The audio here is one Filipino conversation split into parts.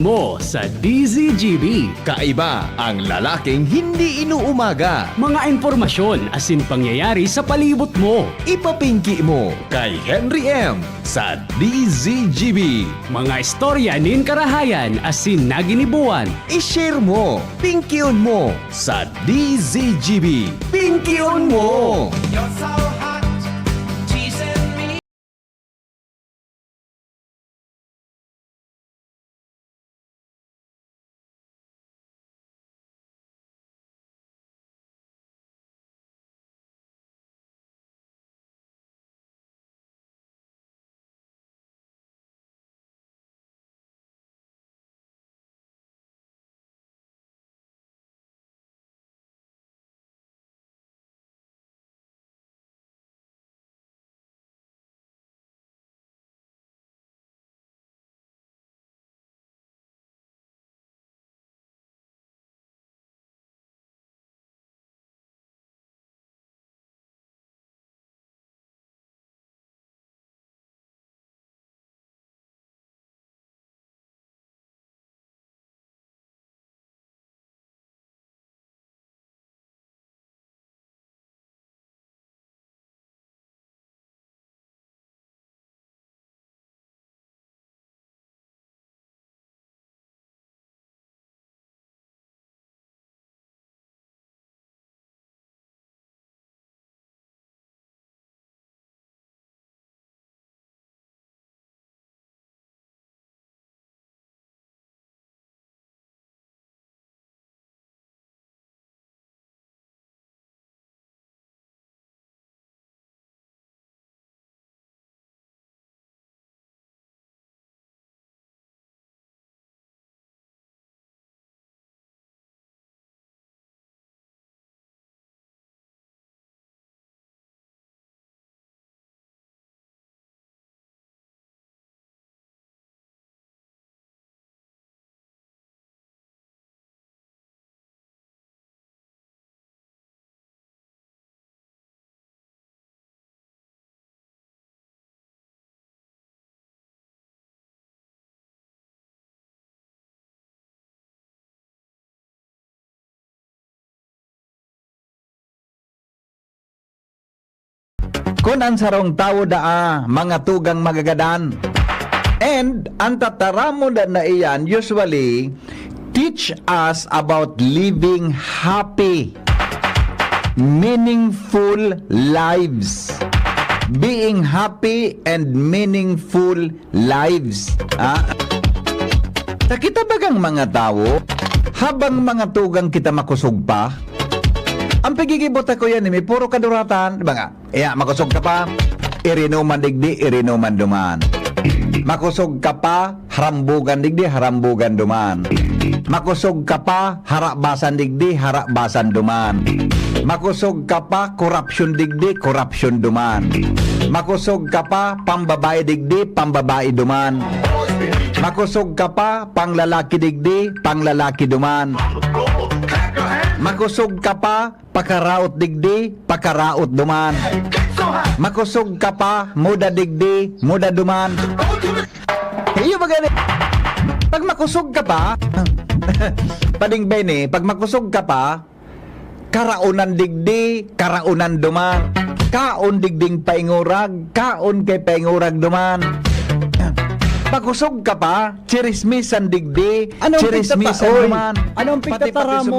mo sa DZGB. Kaiba ang lalaking hindi inuumaga. Mga informasyon asin pangyayari sa palibot mo. Ipapingki mo kay Henry M. sa DZGB. Mga istorya nin karahayan asin naginibuan. I-share mo, pingkion mo sa DZGB. Pingkion mo! You're so hot, teasing me. Kung ang sarong tao daa, mga tugang magagadan. And ang tataramo na iyan usually teach us about living happy, meaningful lives. Being happy and meaningful lives. Nakita bagang mga tao, habang mga tugang kita makusog pa, ang pagigibot ko yan, may puro kaduratan. Diba nga? Makusog ka pa, irinuman digdi, irinuman duman. Makusog ka pa, harambugan digdi, harambugan duman. Makusog ka pa, harakbasan digdi, harakbasan duman. Makusog ka pa, korupsyon digdi, korupsyon duman. Makusog ka pa, pambabae digdi, pambabae duman. Makusog ka pa, panglalaki digdi, panglalaki duman. Makusog ka pa, pakaraot digdi, pakaraot duman. Makusog ka pa, muda digdi, muda duman. Iyo ba gani? Pag makusog ka pa, pading bene, pag makusog ka pa, karaunan digdi, karaunan duman. Kaon digding paingurag, kaon kay paingurag duman. Pagkusog ka pa, chirismisan digdi, chirismisan duman. Anong pigtatara mo?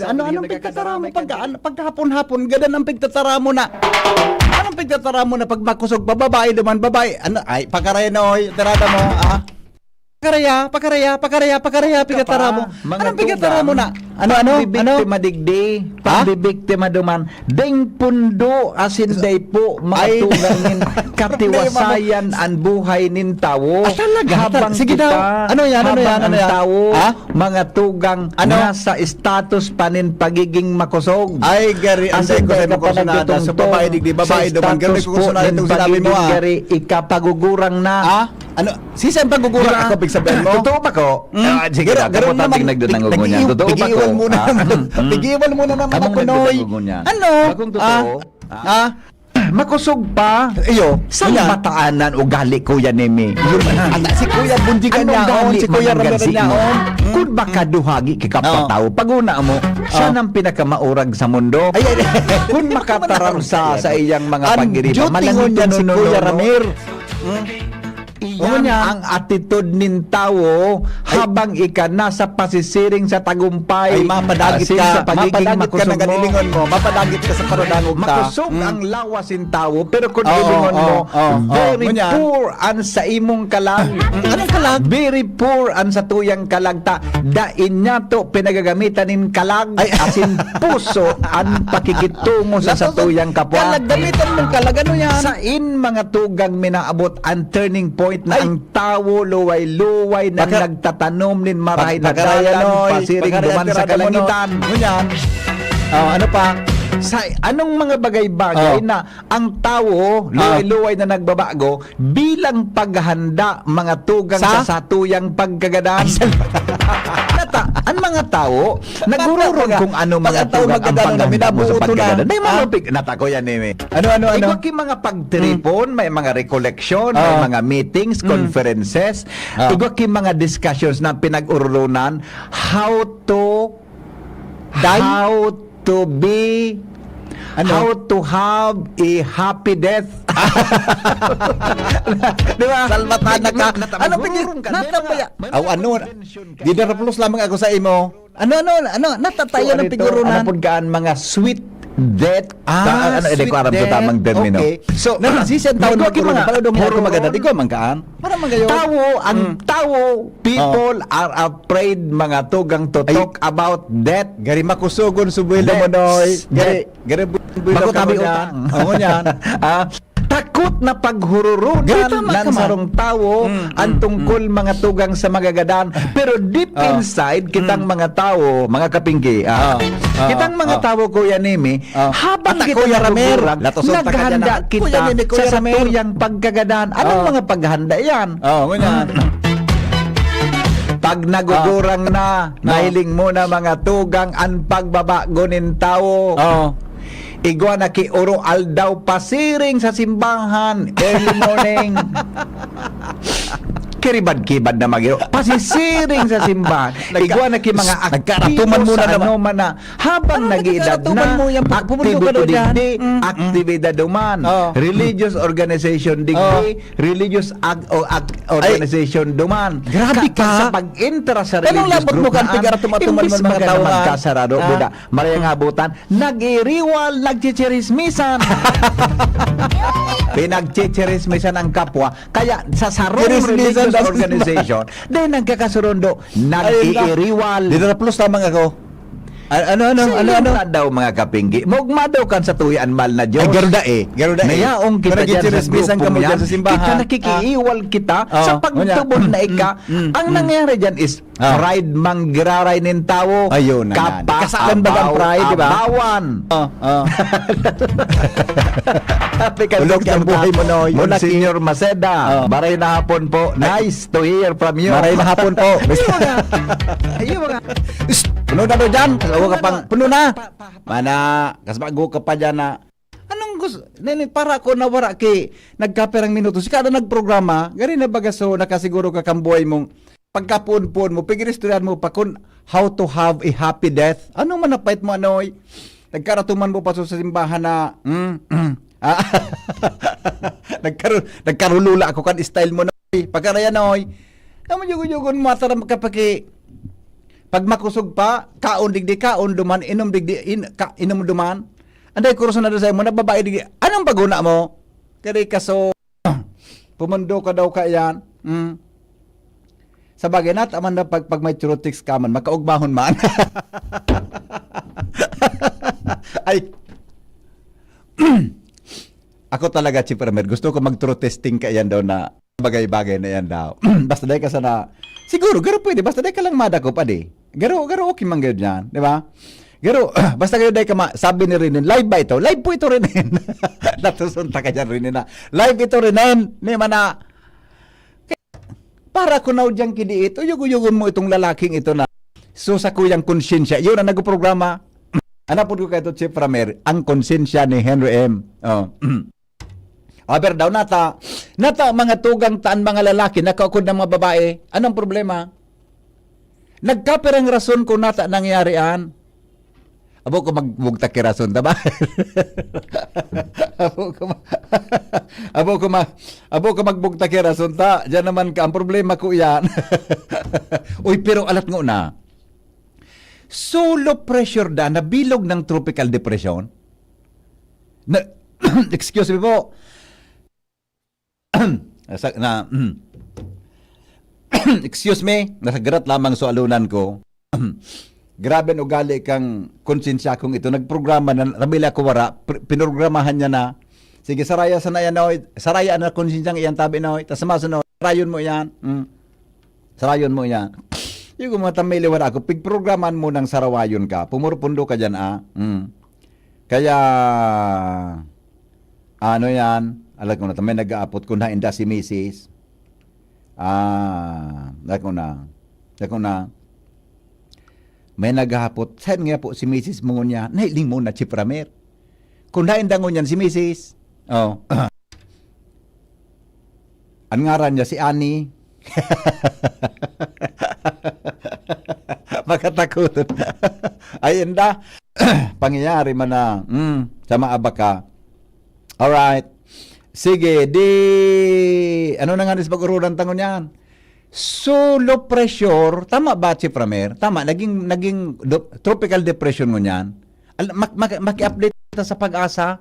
Anong pigtatara mo pagkahapon-hapon? Gadan ang pigtatara mo na. Anong pigtatara mo na pag makusog pa, babae duman, babae. Ano, ay, pakaraya na oy, tirada mo, Pakaraya, pigtatara mo. Anong pigtatara mo na? Ano? Bibiktima digdi, pagbibiktima duman. Ding pundo asin day po, Ay. matulangin, katiwasayan ang buhay nin tao. Talaga? Habang Sige daw. Ano yan? habang ang tao, mga tugang, Ano? nasa status pa nin pagiging makusog. Ay, gari, ang Asin ko sa kusunada. So, babae digdi, babae duman. Gari ko kusunada itong sinabi mo, Gari, ikapagugurang na. Ano? Sisa ang pagugura ako, big sabihin mo? Totoo ba ko? Sige, Garo naman, kapotating nagdunang ugo niya. Totoo ba ko? Pigiwan muna naman. Pigiwan muna naman Kamong ako, Noy. nagdunang ugo niya. Ano? Bagong totoo. makusog pa. Iyo, Sa Kuya. mataanan o gali Kuya Nemi. Ana si Kuya Bundigan Anong niyaon, gali si Kuya mananggan Ramiro si mo? niyaon. Kung baka duhagi kikapataw, paguna mo, siya nang pinakamaurag sa mundo. Ay, ay, Kung makataram sa iyang mga Ang pagiriba, dutingon yan si Kuya Ramir. Iyan ang attitude nin tao habang ika nasa pasisiring sa tagumpay. Ay, mapadagit asin ka, sa pagiging mapadagit ka makusog ng mo. ganilingon mo, mapadagit ka sa parudangog ka. Makusog ang lawasin tao, pero kung Oo, ilingon mo, very Ngunyan. poor ang sa imong kalag. Anong kalag? Very poor ang sa tuyang kalagta. Dain niya to pinagagamitan nin kalag. Ay. Asin puso ang pakikitungo sa tuyang kapwa. Kalagdamitan mong kalag, ano yan? Sa in mga tugang minaabot ang turning point na Ay. ang tawo luway-luway na Baka- nagtatanom nin maray na Pagkarayan, dalan, Noy. pasiring Pagkarayan, duman sa tirada mo, kalangitan. Noy. Ngunyan. Ano pa? Sa anong mga bagay-bagay Oh. na ang tao luway-luway na nagbabago bilang paghahanda mga tugang Sa? sa satuyang pagkagadan. Nata, ang mga tao nagururong Pag- kung ano pag mga ang tao tugang ang magkagano na, paghahanda mo sa minabuto na. pagkagadan. May mga Ah. nata ko yan eh. Ano? Ikaw mga pagtripon, may mga recollection, may mga meetings, conferences, ikaw mga discussions na pinag-urunan how to be how to have a happy death. Di ba? Salvatana ka. Ano ba yun? Natabaya. Aw, ano? Dinaraplos lamang ako sa imo. Ano? Natatayo ng pigurunan. Ano po gaan mga sweet death. Ah, Hindi sweet ko alam sa death. tamang termino. Okay. So, Nasisiyan taon nagwa mo ki mga Para doon ako huron. maganda. Di ko mangkaan. Para magayo. Ang people are afraid mga tugang to Ay. talk about death. Gari makusugon subuelo mo Let's noy. get- Gari builo Bago ka kami mo utang. yan. Oo yan. Takot na paghururunan Gari, tama ka ng man. sarong tao ang tungkol mga tugang sa magagadan. Pero deep inside, kitang mga tao, mga kapinggi, kitang mga tao, Kuya Nemi, habang Ata, kita Kuya Ramir, nagugurang, latuson ta ka dyan, naghanda ah. kita Kuya Nemi, Kuya sa Ramir. satuyang pagkagadan. Anong mga paghanda yan? Oo, ngunyan. Pag nagugurang na, nahiling mo na mga tugang ang pagbabago nin tao. Oo. Igwa na ki oro aldaw pasiring sa simbahan early morning. Kiribad-kibad na magiro. Pasisiring sa simbahan. Igwa na ki mga nagkaratuman aktibo muna sa naman. ano man na habang Ano nag-iedad nagkaratuman na mo yan? Pumunta ka daw dyan. aktibidad duman. Oh. Religious organization degree, religious organization duman. Grabe ka. Sa pag-intra sa Anong religious labot mo group kan tigara-tumatuman imbis mo mga tao, ah? magkasarado, buda, marayang abutan, nag-iriwal, nagchichirismisan. Pinagchichirismisan ang kapwa, kaya sa sarong Chirismisan religious daw. organization, dahil nagkakasurundo, nag-iiriwal. Dinaraplos lamang ako. Ano? Na daw mga kapinggi. Mugma daw kan sa tuyan mal na Diyos. Ay, garuda eh. Garuda eh. Mayaong kita Kung dyan sa nagchichirismisan ka grupong mo yan, dyan sa simbahan. kita nakikiiwal kita Oo, sa pagtubod na ika. Ang nangyari dyan is pride manggiraray nin tao. Ayun na nga. Kasalan ba ang pride, di ba? Abawan. Ulog ang buhay mo, Noy. Muna Ulaki. Senior Maceda. Oo. Maray na hapon po. Nice to hear from you. Maray na hapon po. Ayun nga. Puno na doon dyan. Kasawa ka pang, puno na. Mana, kasbago ka pa dyan na. Anong gusto? Nini, para ako nawara ki nagkaperang minuto. Sikada nagprograma, gari na bagaso, nakasiguro ka kang buhay mong pagkapuon-puon mo, pigiristoryan mo pa kung how to have a happy death. Anong manapait mo, Anoy? Nagkaratuman mo pa sa simbahan na, nagkarulula ako kan style mo, Noy. Pagkaraya, Noy. Naman yugon-yugon mo, atara makapaki, pag makusog pa, kaon digdi, kaon duman, inom digdi, inom duman. Anday kurso na doon sa'yo mo, na babae digdi. Anong paguna mo? Kaya kaso, pumundo ka daw ka yan. Sa bagay nat, aman na pag may churotix ka man, makaugmahon man. Ay, ako talaga, Chief Ramer, gusto ko mag-true testing ka yan daw na bagay-bagay na yan daw. Basta dahil ka sana, siguro, garo pwede, basta dahil ka lang madako pa di. Garo okay man gayud yan, di ba? Garo, basta kayo dahil ka sabi ni Rinin, live ba ito? Live po ito Rinin. Natusunta ka dyan Rinin na, live ito Rinin, ni mana. Para ko na dyan kidiit, uyug-uyugon mo itong lalaking ito na, so sa kuyang konsensya, yun ang nagprograma. Anapod ko kayo ito, Chief Ramer, ang konsensya ni Henry M. Oh. Aber daw nata mga tugang taan mga lalaki nakaukod ng mga babae. Anong problema? Nagkaperang rason kung nata nangyarian. Abo ko magbugta ki rason ta ba? abo ko magbugta ki rason ta. Diyan naman ka ang problema ko yan. Uy, pero alat ngo na. Solo pressure da na bilog ng tropical depression. Na, excuse me po. Excuse me, nasagarat lamang sa alunan ko. Grabe ang ugali kang konsensya kong ito. Nagprograma na, ramila ko wara, pinogramahan niya na. Sige, saraya sana yan, oy. Saraya na konsensyang iyan tabi na, oy. Tas masunod, sarayon mo yan. Sarayon mo yan. Yung mga tamili wala ako, pigprograman mo ng sarawayon ka. Pumurpundo ka dyan, ah. Kaya, ano yan, alam ko na, may nag-aapot ko na inda si Mrs. Alam ko na, may naghahapot, saan nga po si Mrs. mo niya, nailing mo na chipramer. Kung nainda mo niyan si Mrs. Oh. Ang ngaran niya si Annie. Makatakot. Ay, inda. Pangyayari man na. Sama aba ka. Alright. Sige, ano na nga rin sa pag-ururan tangon yan? Solo pressure, tama ba, Chief Ramer? Tama, naging tropical depression mo niyan. Maki-update kita sa pag-asa.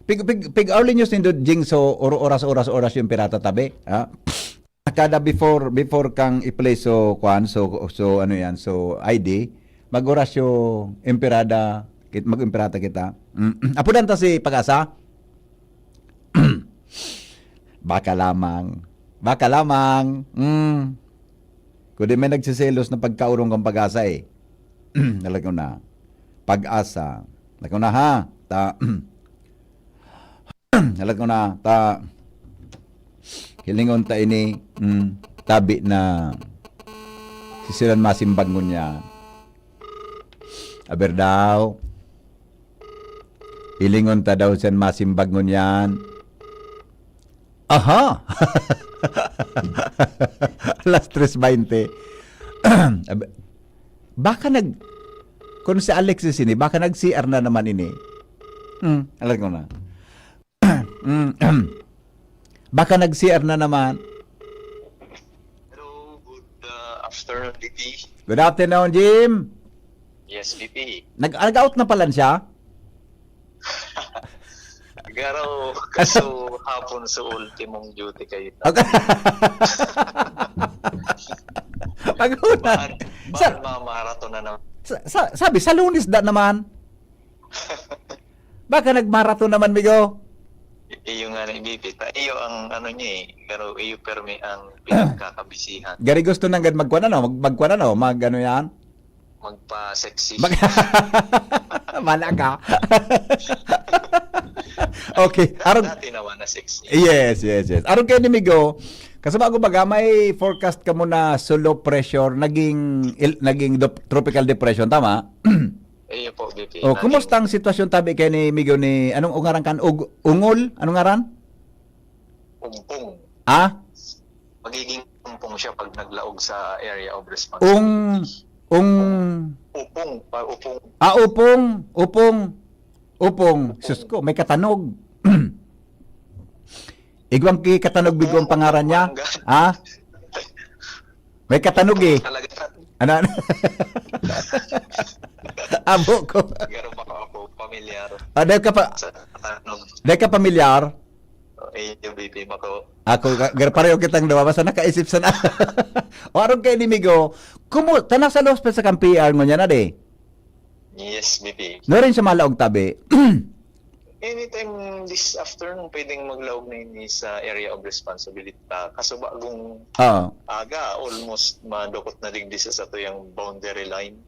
Pig early news nindo jing so oras yung pirata tabi. Kada before kang i-play so kwan so ano yan, so ID, mag-oras yung imperada, mag-imperata kita. Apudan ta si pag-asa. Baka lamang. Kundi may nagsiselos na pagkaurong kang pag-asa eh. Nalag ko na. Pag-asa. Nalag ko na ha. Nalag ko na. Hilingon ta ini. Tabi na sisilan masimbag mo niya. Aber daw. Hilingon ta daw siyan masimbag mo niyan. Aha! Alas 3:20. Baka kung si Alexis ini, baka nag-CR na naman ini. Alam ko na. Baka nag-CR na naman. Hello, good afternoon, VP. Good afternoon, Jim. Yes, VP. Nag-out na pala siya? Garaw, kaso hapon sa ultimong duty kayo. Okay. Pag-una. Bakit mamarathon na naman? Sabi, sa Lunes da naman. Baka nag-marathon naman, Migo. Iyo nga ni VP. Iyo ang ano niya eh. Pero iyo permi ang pinagkakabisihan. Gari gusto nang magkuan ano, mag ano yan? Magpa-sexy. Mana ka. Okay. Dati naman na sexy. Yes. Aron kay ni Migo, kasama ko baga may forecast ka mo na solo pressure naging tropical depression, tama? Iyo po, VP. Oh, kumusta ang sitwasyon tabi kay ni Migo ni anong ungaran kan ungol? Anong ngaran? Umpong. Magiging umpong siya pag naglaog sa area of responsibility. Upong. Sus ko, may katanog. Igwang ki katanog bigong pangaran niya. May katanog eh. Ano? Abo ko. Garo ba ako pamilyar? Dahil ka pamilyar? Yung baby mako. Ako, pareho kitang dawa. Basta nakaisip sa na. O aron kay ni Migo, tanang sa hospital sa PR mo niya na de? Yes, baby. No rin siya malaog tabi. Anytime this afternoon, pwedeng maglaog na ini sa area of responsibility. Kaso bagong aga, almost madukot na digdi sa to yung boundary line.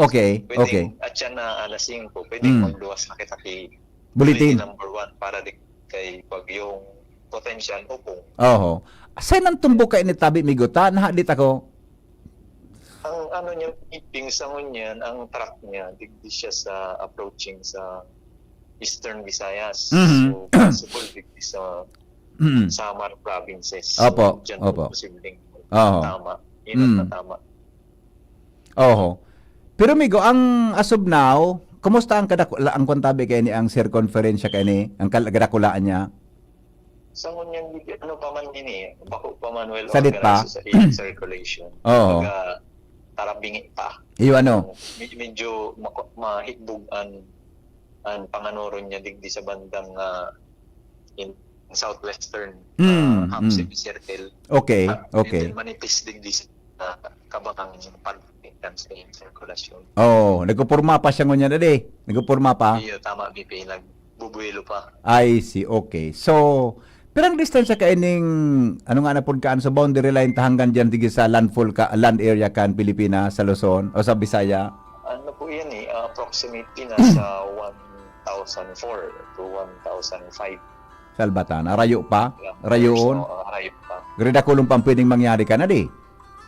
Okay. Pwedeng at yan na alas 5, pwedeng magluwas na kita kay Bulletin number 1 para kay pag yung potential upong. Saan ang tumbok ka ini tabi, Migo? Nahadit ako. Ang ano niya, iping sa ngunyan, ang track niya, digdi siya sa approaching sa Eastern Visayas. Mhm. So, possible digdi sa Mm. Samar provinces. Opo, Diyan opo. po posibleng Oo. tama. Yun Mm. ang tama. Oho. Pero migo, ang as of now, kumusta ang kadakula ang kontabi kay ni ang circumference kay ni ang kadakulaan niya? Sa ngunyan, ano pa man din eh, bako pa man well Sadit pa? organized sa air circulation. Oo. Kumbaga, tarabingi pa. Iyo ano? Medyo mahitbog ang panganuron niya digdi sa bandang in southwestern half semicircle. Okay, And okay. then manipis digdi sa kabakang pagkikan sa air circulation. Oh, nagpupurma pa siya ngunya dali. Nagpupurma pa. Iyo, tama, BP, nagbubuelo pa. I see. Okay. So, pero ang distansya ka ining ano nga na pud kaan sa boundary line tahanggan diyan digi sa landfall ka land area kan Pilipinas sa Luzon o sa Bisaya? Ano po yan eh, approximately nasa 1,004 to 1,005. Salbatan. Rayo pa? Rayoon? Rayo pa. Grida kulong pang pwedeng mangyari ka na di.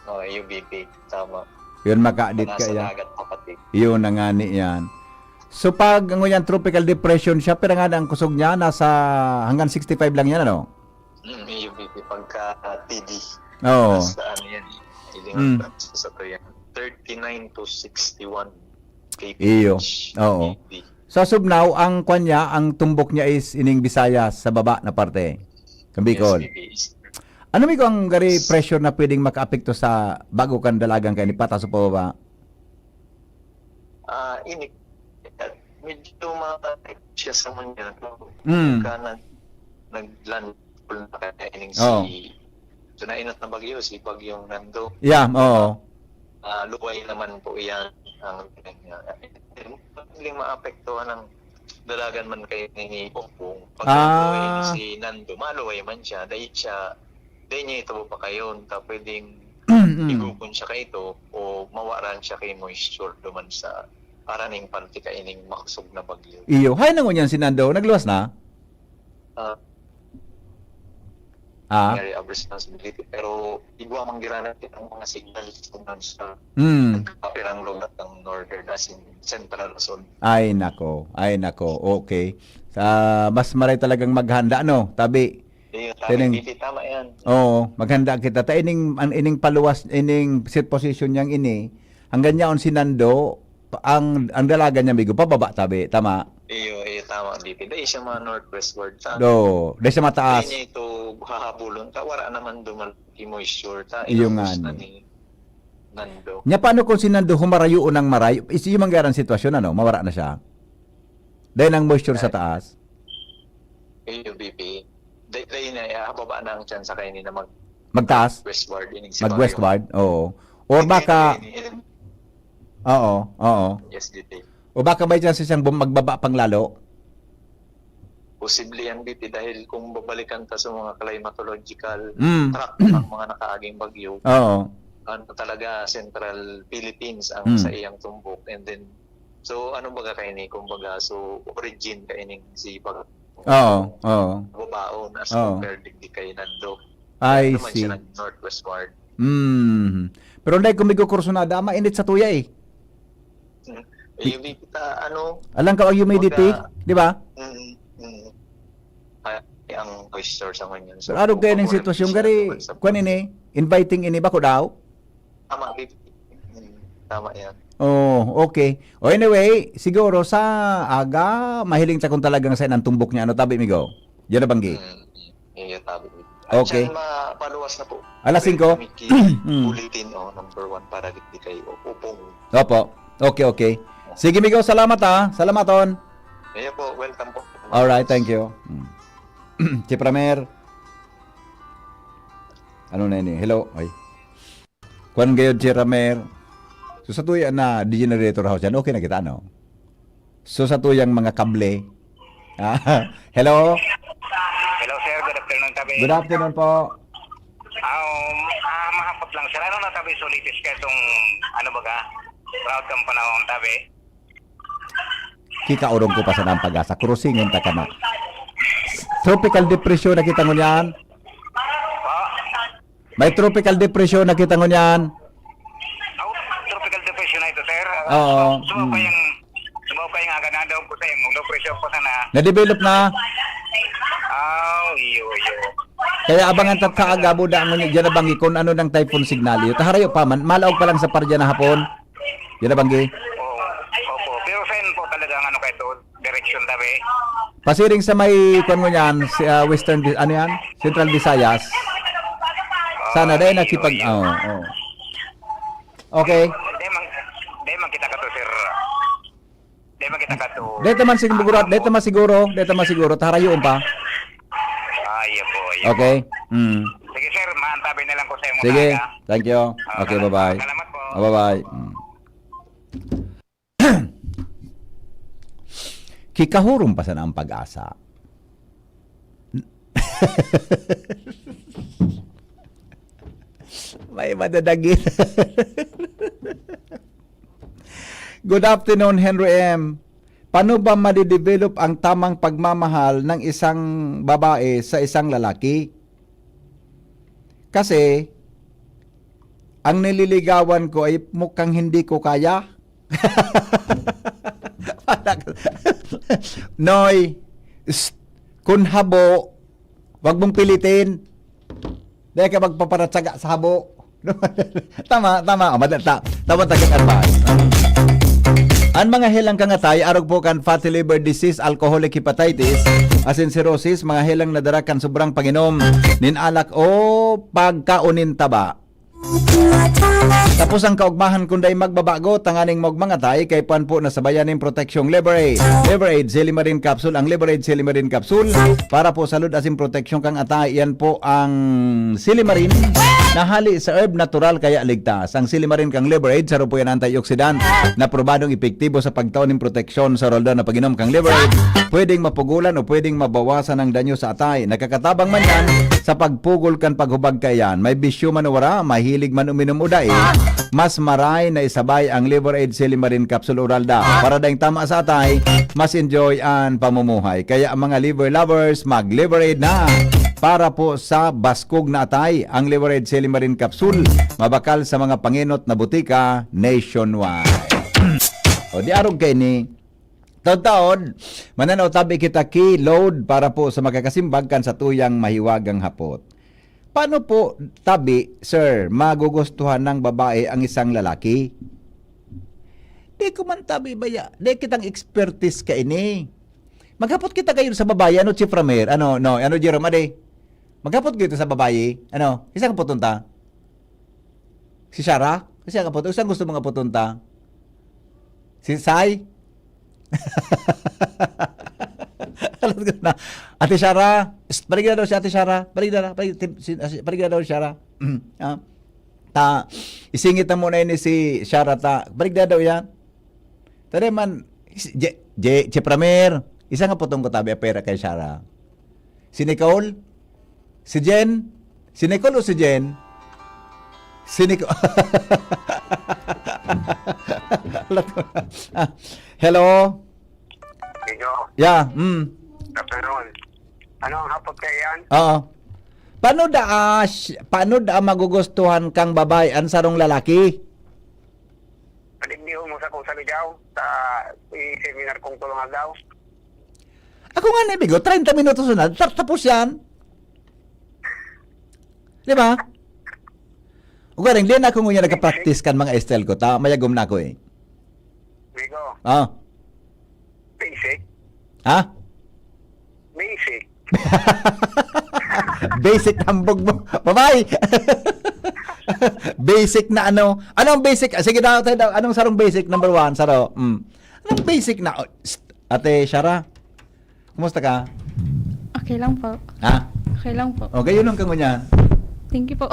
UBP, tama. Yun makadit ka Nasa yan. dagat pa pati. Yun na nga ni yan. So pag ang yan tropical depression siya, pero nga ang kusog niya nasa hanggang 65 lang yan ano? UBP, pagka TD. Oo. Nasa ano yan eh. Ilingan sa to yan. 39 to 61 kph. Iyo. Oo. TD. So as of now, ang kwan niya, ang tumbok niya is ining Visayas sa baba na parte. Kambikol. Yes, Ano mi ko ang gari pressure na pwedeng makaapekto sa bago kan dalagang kay ni patas pa ba? Ini medyo ma-affect siya sa manya. Mm. Pagka nag-land na kaya ining Oo. so nainat na bagyo, si Bagyong Nando. Yeah, oo. Luway naman po yan ang hindi maapektuhan ng dalagan man kayo ni Opong. Pag luway ni si Nando, maluway man siya. Dahil niya ito pa kayo, pwedeng igupon siya kay ito o mawaran siya kay moisture duman sa paraning panti kaining makusog na bagyo. Iyo, hay nangon yan si Nando, nagluwas na? Area of responsibility. Pero igwa mangira natin ang mga signals duman sa kapirang lugar ng northern as in central Luzon. Ay nako, okay. Mas maray talagang maghanda no, tabi. Tama yan. Oo, maghanda kita. Ta ining paluwas, ining set position niyang ini, hanggang niya on si Nando, ang dalaga niya migo pababa tabi, tama? Iyo, tama, BP. Dahil siya mga northwestward. Dahil siya mataas. Dahil niya ito hahabulon. Wala naman dumalaki moisture. Iyo nga ni Nando. Nya paano kung si Nando humarayo unang marayo? Isi yung manggaran sitwasyon ano, mawara na siya. Dahil ang moisture sa taas. Iyo, BP. Dahil na hababa na ang chance kayo na Magtaas? westward. Mag-westward? Oo. Or baka... Oo. Yes, BP. O baka may chance siyang magbaba pang lalo? Posible yan, BP, dahil kung babalikan ka sa mga climatological Mm. track ng mga nakaaging bagyo, Oo. ano talaga, Central Philippines ang sa iyang tumbok. And then, so ano baga kayo ni, kumbaga, so origin kayo ni si Bag. Oo. Babaon as Oo. compared di kay Nando. I Naman see. siya ng northwestward. Pero dahil kumigo kurso na dama, init sa tuya eh. Yung kita, Alam ka ang humidity, di ba? ang moisture sa kanya. So, ano kayo ng sitwasyon gari? Kuan ini, inviting ini ba ko daw? Tama, tama yan. Oh, okay. O anyway, siguro sa aga, mahiling sa kung talagang sa ng tumbok niya. Ano tabi, migo? Diyan na banggi. Yung tabi. Okay. At siya mapaluwas na po. Alas 5? Bulletin, number 1 para di kayo upong. Opo. Okay. Sige, migo, salamat ha. Salamaton. Kaya po, welcome po. Alright, thank you. Chipramer. Ano na ini? Hello. Ay. Kuan gayon Chipramer. So sa tuya na generator house yan, okay na kita, no? So sa tuyang mga kable. Hello. Hello sir, good afternoon tabi. Good afternoon po. Mahapot lang sir. Ano na tabi sulitis ka itong ano baga? Proud kang panahon tabi. Kikaurong ko pa sa ng pag-asa. Cruisingin ta ka na. Tropical depression na kita ngunyan. May tropical depression na kita ngunyan. Tropical depression na ito sir. Oo. Sumaba kay nga ganadaw ko sa imo, no presyo ko sana. Na-develop na. Iyo. Kaya abangan tat kaagabo da ang diyan na bangi kung ano ng typhoon signal yo. Taharayo pa man, malaog pa lang sa parya na hapon. Diyan na bangi. Opo. Pero saan po talaga ang ano kay to? Direction tabi. Pasiring sa may kon mo yan, Western ano yan? Central Visayas. Sana dahil nakipag Okay. Di man kita ka to, sir. Di man kita ka to. Dito man siguro, taharayo pa. Iyo po. Okay. Sige, sir, maantabi na lang ko sa imo. Sige, talaga. thank you. Okay, bye-bye. Salamat po. Bye-bye. Kikahurong pa sana ang pag-asa. May madadagit. Good afternoon, Henry M. Paano ba madidevelop ang tamang pagmamahal ng isang babae sa isang lalaki? Kasi, ang nililigawan ko ay mukhang hindi ko kaya. Noy, kun habo, wag mong pilitin. Dahil ka magpaparatsaga sa habo. Tama. Tama tagang advice. Ang mga helang kangatay, arog po kan fatty liver disease, alcoholic hepatitis, asin cirrhosis, mga helang nadara kan sobrang panginom, ninalak o pagkaunin taba. Tapos ang kaugmahan kunday magbabago, tanganing magmangatay, kay puan po na sabayaning proteksyong Liberate. Liberate Silimarin Capsule, ang Liberate Silimarin Capsule, para po salud asin proteksyon kang atay, yan po ang Silimarin, nahali sa herb natural kaya ligtas. Ang Silimarin kang Liberate, saro po yan antioxidant, na probadong epektibo sa pagtaon ng proteksyon sa rolda na paginom kang Liberate. Pwedeng mapugulan o pwedeng mabawasan ang danyo sa atay. Nakakatabang man yan sa pagpugol kan paghubag kayan. May bisyo man o wara, mahilig man uminom uday. Mas maray na isabay ang Liberate Silimarin Capsule Oral da. Para dahing tama sa atay, mas enjoy ang pamumuhay. Kaya ang mga liver lovers, mag-Liberate na. Para po sa baskog na atay, ang Liberate Silimarin Capsule, mabakal sa mga panginot na butika nationwide. O di arong kay ni taon-taon, mananaw tabi kita key load para po sa makakasimbag kan sa tuyang mahiwagang hapot. Paano po tabi, sir, magugustuhan ng babae ang isang lalaki? Di ko man tabi baya. Di kitang expertise ka ini. Maghapot kita kayo sa babae, ano, Chief Ramer? Ano, Jerome, ade? Maghapot kayo sa babae, ano, isang putunta? Si Shara? Isang kaputunta? Isang gusto mga putunta? Si Sai? Ate Shara, palig na daw si Ate Shara, palig na daw si Shara. Isingit na muna ini si Shara ta, palig na daw yan. Tadi man, Chipramer, isa nga putong katabi pera kay Shara. Si Nicole, si Jen, si Nicole o si Jen? Si Nicole. Hello? Ikaw, Yeah, afternoon. Ano ang hapot kay yan? Oo. Paano da magugustuhan kang babae ang sarong lalaki? Paligdiho mo sa kong saligaw sa seminar kong tulungan daw. Ako nga nabigo, 30 minutos sunod, tapos yan. Di ba? O garing, din ako ngunya nagka-practice kan mga estelle ko, mayagom na ako eh. Bigo, basic. Ha? Basic. Basic hambog mo. Bye-bye! Basic na ano? Anong basic? Sige daw, anong sarong basic? Number 1, saro. Anong basic na? Ate Shara, kumusta ka? Okay lang po. Ha? Okay lang po. O, gayon ang kangunyan. Thank you po.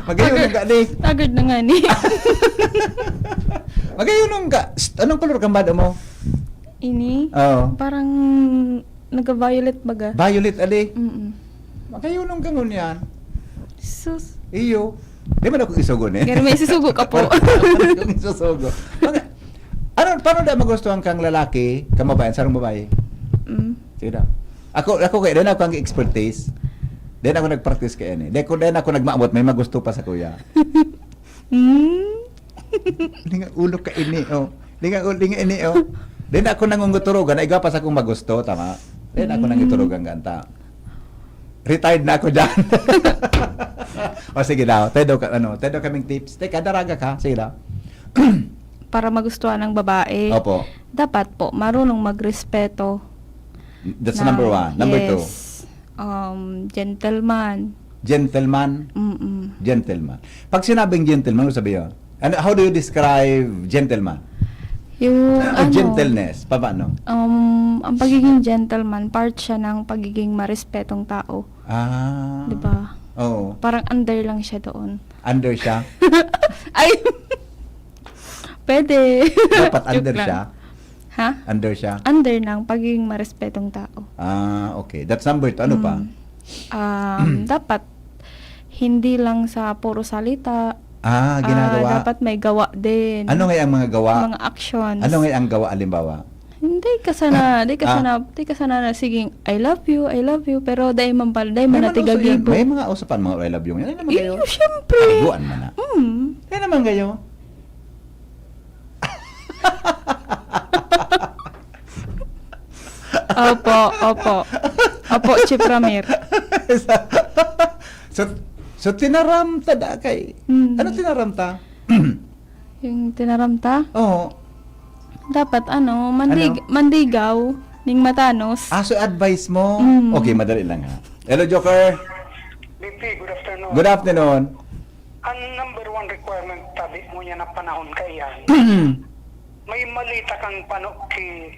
Magayon ang ka, di. Tagad na nga ni. Magayon ang ka. Anong color kang bada mo? Ini? Oo. Parang nagka-violet baga. Violet, ali. Mm-mm. Magayon ang kangunyan. Sus. Iyo. Di ba na kong isugo ni? Pero may susugo ka po. Kung isusugo. Paano da magustuhan kang lalaki, kang babae, sarong babae? Sige daw. Ako kaya, din ako ang expertise. Din ako nag-practice kaya ni. Din ako nagmaabot, may magusto pa sa kuya. Hindi nga, ulo ka ini. Oh. Linga ini oh. Din ako nangunguturugan, ay gapas akong magusto, tama? Din ako nanguturugan ganta. Retired na ako dyan. O sige daw, tedo kaming tips. Teka, daraga ka, sige daw. Para magustuhan ng babae, Opo. dapat po marunong magrespeto. That's number one. Number two. Gentleman. Gentleman. Mm-mm. Gentleman. Pag sinabing gentleman, ano sabi yun? And how do you describe gentleman? Yung Gentleness. Paano? ang pagiging gentleman, part siya ng pagiging marespetong tao. Ah. 'Di ba? Oo. Parang under lang siya doon. Under siya. Ay! Pwede. Dapat Joke under lang. siya. Ha? Under siya. Under ng pagiging marespetong tao. Ah, okay. That's number two. Ano pa? Dapat hindi lang sa puro salita. Ginagawa. Dapat may gawa din. Ano nga ang mga gawa? Mga actions. Ano nga ang gawa, alimbawa? Hindi ka sana na siging I love you, pero dahil man natigagibo. May mga usapan mga I love you. Yan naman kayo. Iyo, syempre. Aliguan man na. Yan naman kayo. Opo, Chip Ramir. So tinaramta da kay. Ano tinaramta? Yung tinaramta, Oo. dapat mandigaw, ning matanos. So advice mo? Mm. Okay, madali lang ha. Hello, Joker. BP, good afternoon. Good afternoon. Ang number one requirement, tabi mo niya na panahon kayan. May malita kang ki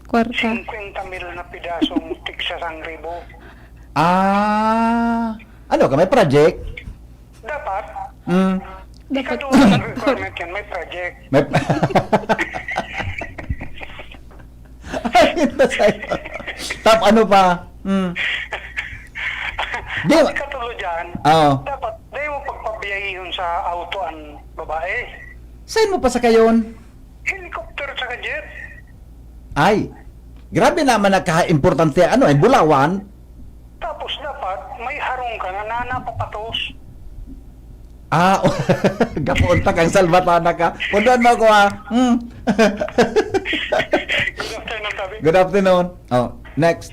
Kwarta. 50 mil na pidasong tigsa sang ribo. Ano ka, may project? Dapat, Dapat. ikadulang requirement yan, may project. May... Ayun na sa'yo. Tap, ano pa? Di ba? Ikatulo dyan, Oo. dapat, di mo pagpabiyahihon sa auto ang babae. Saan mo pa sa kayon? Helicopter sa jet. Ay, grabe naman nagka-importante. Bulawan. Tapos dapat, may harong ka na nanapapatos. Gapunta kang salbatana ka. Pundan mo ako Good afternoon, tabi. Good afternoon. Next.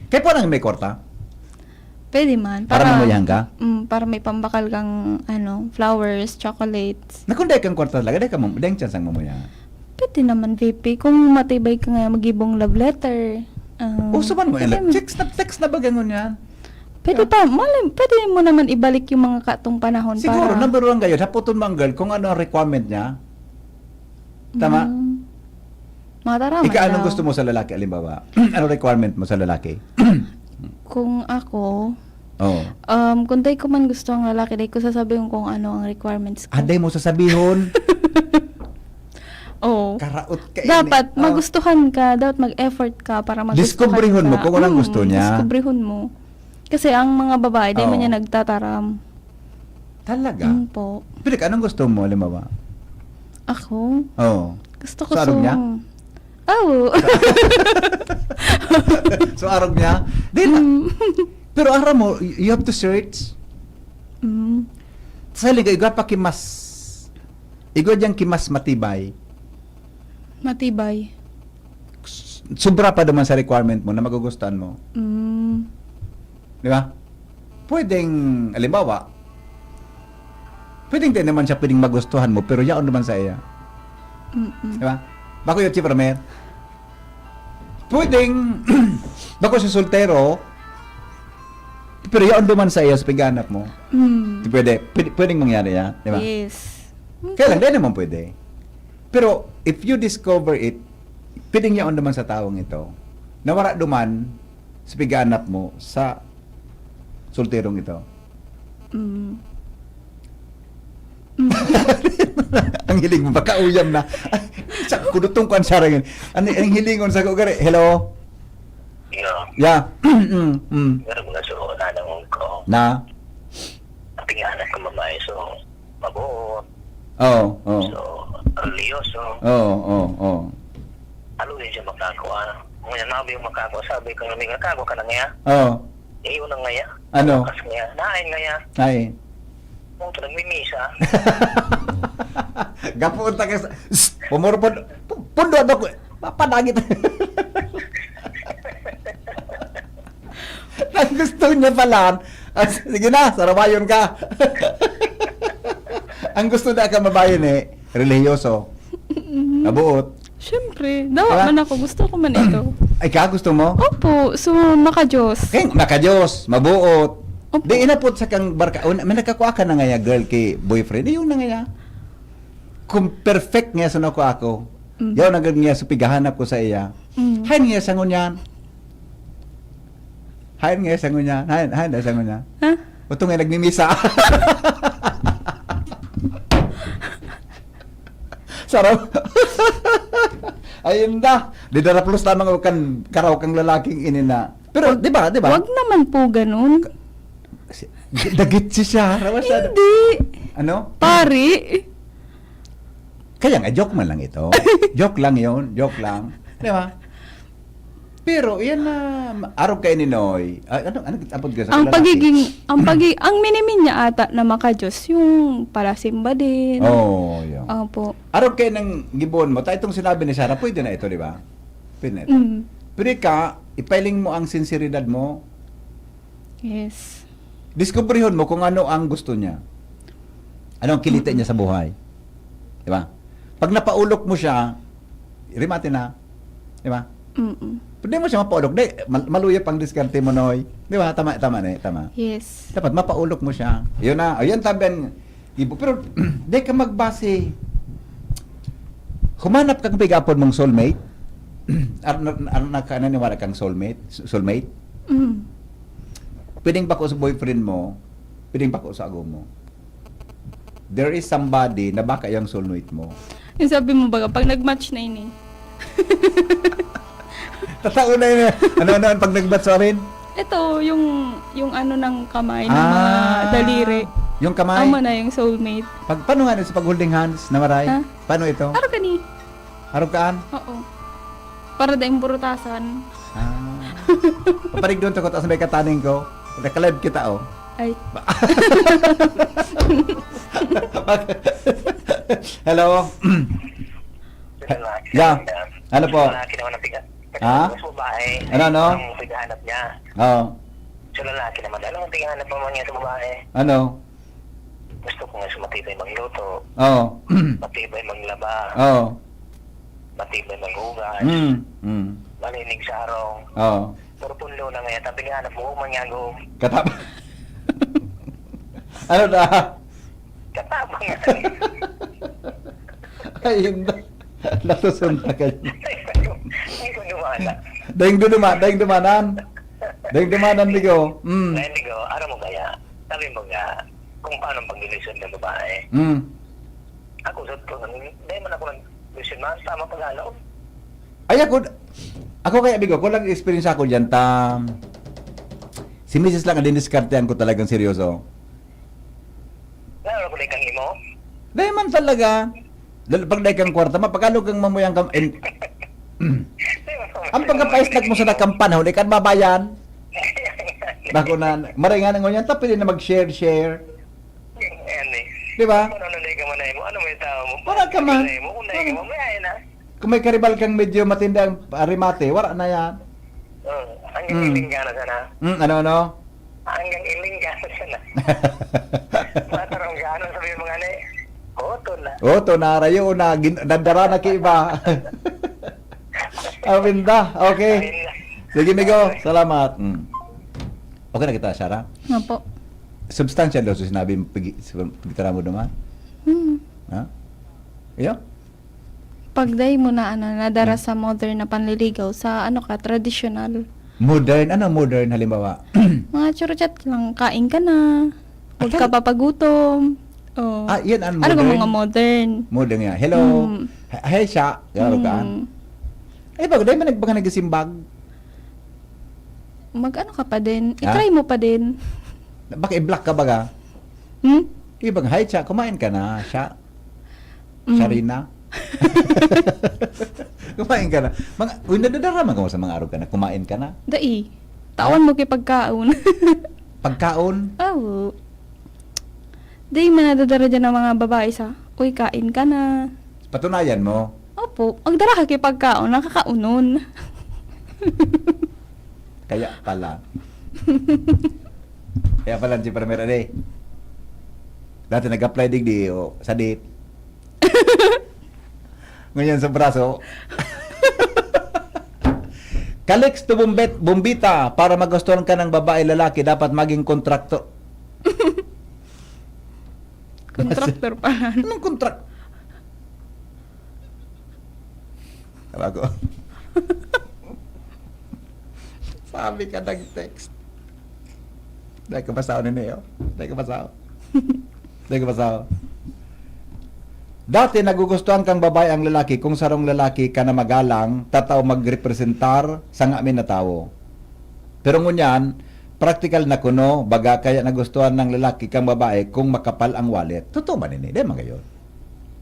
Kaya po nang may korta? Pwede man. Para mamuyahan ka? Para may pambakal kang flowers, chocolates. Nakunday kang korta talaga. Dahil chance ang mamuyahan. Pwede naman, VP. Kung matibay ka nga magibong love letter. Saban mo pwede, yan. Text na ba ganun yan? pwede pa. Pwede mo naman ibalik yung mga katong panahon Siguro, para... number one kayo. Haputon mo ang girl kung ano ang requirement niya. Tama? Mga taraman Ika, anong daw. gusto mo sa lalaki, alimbawa? Ano requirement mo sa lalaki? Kung ako... Oo. kung tayo ko man gusto ang lalaki, tayo ko sasabihin kung ano ang requirements ko. Aday mo sasabihin. Oo. Karaot ka. Dapat magustuhan ka, dapat mag-effort ka para magustuhan Discoverihon ka. mo kung anong gusto niya. Discoverihon mo. Kasi ang mga babae, di Oo. man niya nagtataram. Talaga? Po. Pero anong gusto mo, alimbawa? Ako? Oo. Gusto ko Sa arog niya? Oo. So, arog niya? Pero ara mo, you have to search. Sa liga, igwa pa kimas. Igwa diyang kimas matibay. Matibay. Sobra pa naman sa requirement mo na magugustuhan mo. Di ba? Pwedeng, alimbawa, pwedeng din naman siya pwedeng magustuhan mo, pero yaon naman sa iya. Di ba? Bako yung Chief Ramer. Pwedeng, bako siya soltero, pero yaon naman sa iya sa pagganap mo. Pwedeng mangyari yan. Di ba? Yes. Kaya lang, di naman pwede. Pero, if you discover it, pwedeng yaon naman sa taong ito, nawara duman sa pagganap mo sa solterong ito. Ang hiling mo, baka uyam na. Sa kudutong ko ang sarang yun. Ang hilingon sa kugari, hello? Yeah. Pero mga suho na naman ko. Na? Pingahanap ko mamay, so mabuo. Oo. So, aliyoso. Oo. Ano din siya makakuha? Ngayon, nabi yung makakuha. Sabi ko, may nakakuha ka na ngaya. Oo. Iyon na ngaya. Ano? Kasi ngaya, nain ngaya. Ay. Kung ito nagmimisa. Gapunta ka sa... Pumuro pundo ako. Papadagit. Ang gusto niya pala, sige na, sarabayon ka. Ang gusto na ka mabayan relihiyoso. Nabuot. Siyempre, daw Diba? man ako, gusto ko man ito. Ay ka, gusto mo? Opo, so maka-Diyos. Kaya makajos, mabuot. Opo. Di inapot sa kang barka. May nakakuha ka na nga ya, girl kay boyfriend. Yung na nga ya. Kung perfect nga sa nako ako. Yaw na nga supigahanap ko sa iya. Hain nga sa ngunyan. Hain nga sa ngunyan. Hain nga sa ngunyan. Ha? Ito nga nagmimisa. Sarap. Ayun na. Di dara plus lamang kan karaw kang lalaking ini na. Pero di ba? Wag naman po ganun. Dagit si siya. Hindi. Ano? Pari. Kaya nga, joke man lang ito. Joke lang yon, joke lang. Di ba? Pero, yan na, araw kayo ni Noy. Ano apod ka sa Ang lalaki? ang minimin niya ata na maka-Diyos, yung palasimba din. Oh, yun. Opo. Araw kayo ng gibon mo, itong sinabi ni Sarah, pwede na ito, di ba? Pwede na ito. Pero ka, ipailing mo ang sinseridad mo, Yes. diskubrihon mo kung ano ang gusto niya. Ano ang kilita niya sa buhay. Di ba? Pag napaulok mo siya, rimate na. Di ba? Pwede mo siya mapaulok. Di, maluya pang diskarte mo, Noy. Di ba? Tama tama. Yes. Dapat mapaulok mo siya. Yun na. Ayun, tabihan. Pero, di ka magbase. Humanap kang bigapon mong soulmate. Naniniwala kang soulmate? Soulmate? Pwedeng bako sa boyfriend mo, pwedeng bako sa ago mo. There is somebody na baka yung soulmate mo. Yung sabi mo baga, pag nag-match na yun eh. Tatao na yun. Ano pag nag-bat sa rin? Ito, yung ano ng kamay, ng mga daliri. Yung kamay? Ama na yung soulmate. Paano nga sa pag-holding hands na maray? Ha? Paano ito? Aro ka ni? Harap kaan? Oo. Para dahil burutasan. Paparig doon takot sa may kataning ko. Nakalive kita, oh. Ay. Hello? Yeah. Ano po? Lalaki naman ang pigat. Ha? Mas babae. Ano? Ang pighanap niya. Oo. So lalaki naman. Ano ang pighanap naman niya sa babae? Ano? Gusto ko nga sumatibay magluto. Oo. Matibay maglaba. Oo. Matibay maghugas. Malinig sa arong. Oo. Puro punlo na ngayon. Tapi nga hanap mo manyago. Katap. Ano na? Katabang nga. Ayun na. Nasusun na kayo. Hindi ko dumana. Daing dumanan. Daing dumanan, Ligo. Ngayon digo, araw mo kaya? Sabi mo nga, kung paano pag-ilisyon ng babae. Ako, dahil man ako nag-ilisyon man, tama pag-alaw. Ay, ako kaya, Bigo, kung lang experience ako dyan, si Mrs. lang ang diniskartehan ko talagang seryoso. Lalo ko na kang imo? Dahil man talaga. Pag dahil kang kwarta, mapagalo kang mamuyang kam... Ang pagkapaislag mo sa nakampanahon, ikan mabayan. Bako na, maringan ng ngunyan, tapi din na mag-share. Yan eh. Di ba? Ano na ka manay mo? Ano may tao mo? Wala ka man. Kung nahi ka mo, may ayan na. Kung may karibal kang medyo matindang arimate, wala na yan. Hanggang iling ka na sana. Ano? Hanggang iling ka na sana. Matarong ka, ano sabi mo nga na eh? Oto na. Oto na, rayo na, dandara na ki iba. Aminda, okay. Sige, Migo, salamat. Okay na kita, Sarah? Nga po. Substantial daw so sinabi mo pagtara mo naman? Ha? Iyo? Pagday mo na nadara sa modern na panliligaw sa traditional. Modern? Ano modern halimbawa? Mga churchat lang, kain ka na. Huwag ka papagutom. Oh. Yan ang Ano modern? ka mga modern? Modern nga. Hello. Hey, siya. Garo ka. Ay, bago, dahil man nagbaka nagsimbag. Mag-ano ka pa din? I-try mo pa din. Baka i-block ka baga? Ibang, hi, siya. Kumain ka na, siya. Sharina. Kumain ka na. Nadadaraman ka mo sa mga araw ka na. Kumain ka na. Dai. Tawan mo kay pagkaon. Pagkaon? Oo. Dai man nadadara dyan ng mga babae sa, uy, kain ka na. Patunayan mo. gwapo, agdara ka kay pagkaon, nakakaunon. Kaya pala. Kaya pala si Primera Day. Dati nag-apply digdi o sa date. Ngayon sa braso. Kalix to bombita para magustuhan ka ng babae lalaki dapat maging kontraktor. Contractor pa. Anong kontrak? Tama ko. Sabi ka nag-text. Dahil ka basaw ni Neo. Dahil ka basaw. Dati nagugustuhan kang babae ang lalaki kung sarong lalaki ka na magalang, tataw magrepresentar sa ngamin na tao. Pero ngunyan, practical na kuno, baga kaya nagustuhan ng lalaki kang babae kung makapal ang wallet. Totoo ba nini? Di man gayon.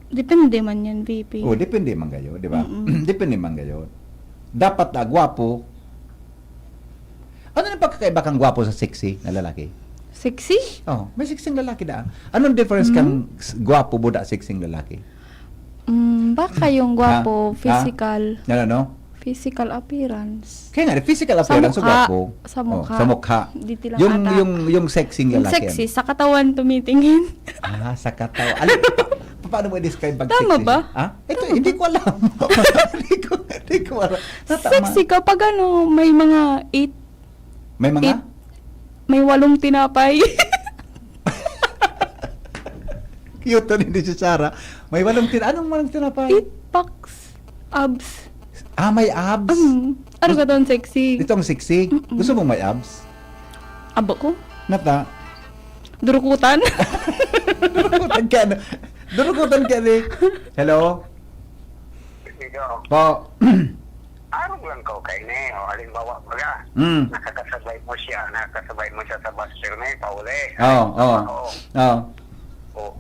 Depende man yan, VP. O, depende man gayon, di ba? Depende man gayon. Dapat na gwapo. Ano na pagkakaiba kang gwapo sa sexy na lalaki? Sexy? Oh, may sexing lalaki da. Anong difference kang gwapo buda sexing lalaki? Baka yung gwapo, Ha? physical. Ano? Physical appearance. Kaya nga, physical appearance, so mukha. gwapo. Sa mukha. Oh, sa mukha. Di tilang Yung, ata. yung sexing Yung lalaki. sexy, sa katawan tumitingin. Sa katawa. Ano, paano mo i-describe pag Tama sexy? ba? Ito, hindi ko alam. hindi ko alam. Sexy kapag may mga 8, May mga? may 8 tinapay. Cute to hindi si Sarah. May anong walang tinapay? 8 packs. Abs. May abs. Ano ka doon, sexy? Ito ang sexy. Gusto mong may abs? Abo ko? Nata. Durukutan? Durukutan ka ni. Hello? Ikaw, Po. araw lang ko kay Neo. Halimbawa, baga, Mm. nakakasabay mo siya sa bus terminal, pauli. Oo. O,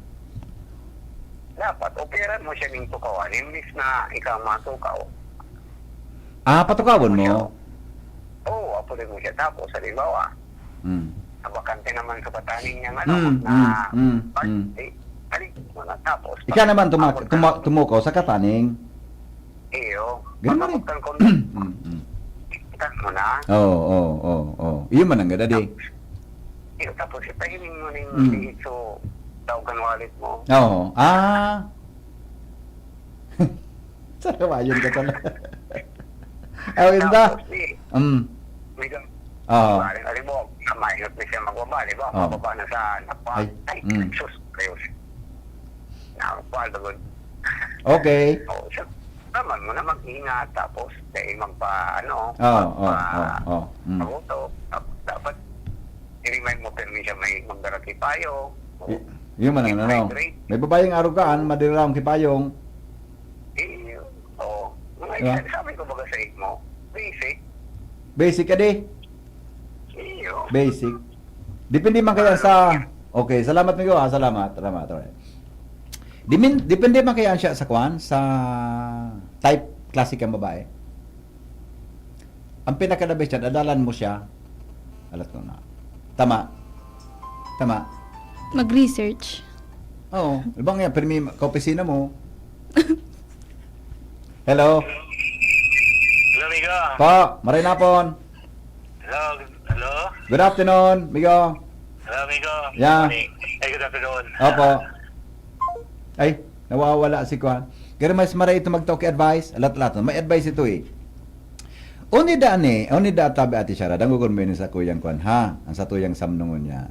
dapat, operan mo siya ng tukawan, imbis na ikaw matukaw. Patukawon mo. Oo, apunin mo siya. Tapos, halimbawa, Mm. abakante naman sa bataning niyang alik mo na. Tapos, Ikaw naman tumukaw sa kataning. iyo, Ganun rin. pagkakutan ko itan mo na. Oo. Iyon man ang gadadi. Iyo, tapos ipahinin mo ng Mm. diitso tawag wallet mo. Oo. Sarawayon ka pala. Ayun ba? Tapos, may Oo. alim mo, mayot na siya magbaba, di ba? Oo. Mababa na sa nakwa. Ay, Ay, sus, ayos. Nakapal, dagod. Okay. Oo, siya. Naman mo na mag-ingat, tapos dahil Oo. maguto. Dapat i-remind mo pero siya may magdaraki payo. Yun man ang ano. May babayang arugaan, madiraong kipayong. Oo. Yeah. Sabi ko baga sa mo, basic. Basic ka di. Iyo. Basic. Depende man kaya sa... Okay, salamat Migo ha. Salamat. Alright. Depende man kaya siya sa kwan, sa type classic ang babae. Ang pinaka-the best yan, adalan mo siya. Alat ko na. Tama. Mag-research. Oo. Ibang yan, pero may kaopisina mo. Hello? Hello, Migo. Po, maray na pon. Hello. Good afternoon, Migo. Hello, Migo. Yeah. Ay, good afternoon. Opo. Ay, nawawala si Kwan. Pero mas maray ito magtalk advice. Alat-alat. May advice ito eh. Uni da tabi ati Shara. Dangugon mo yun sa kuyang Kwan, ha? Ang sa tuyang samnungon niya.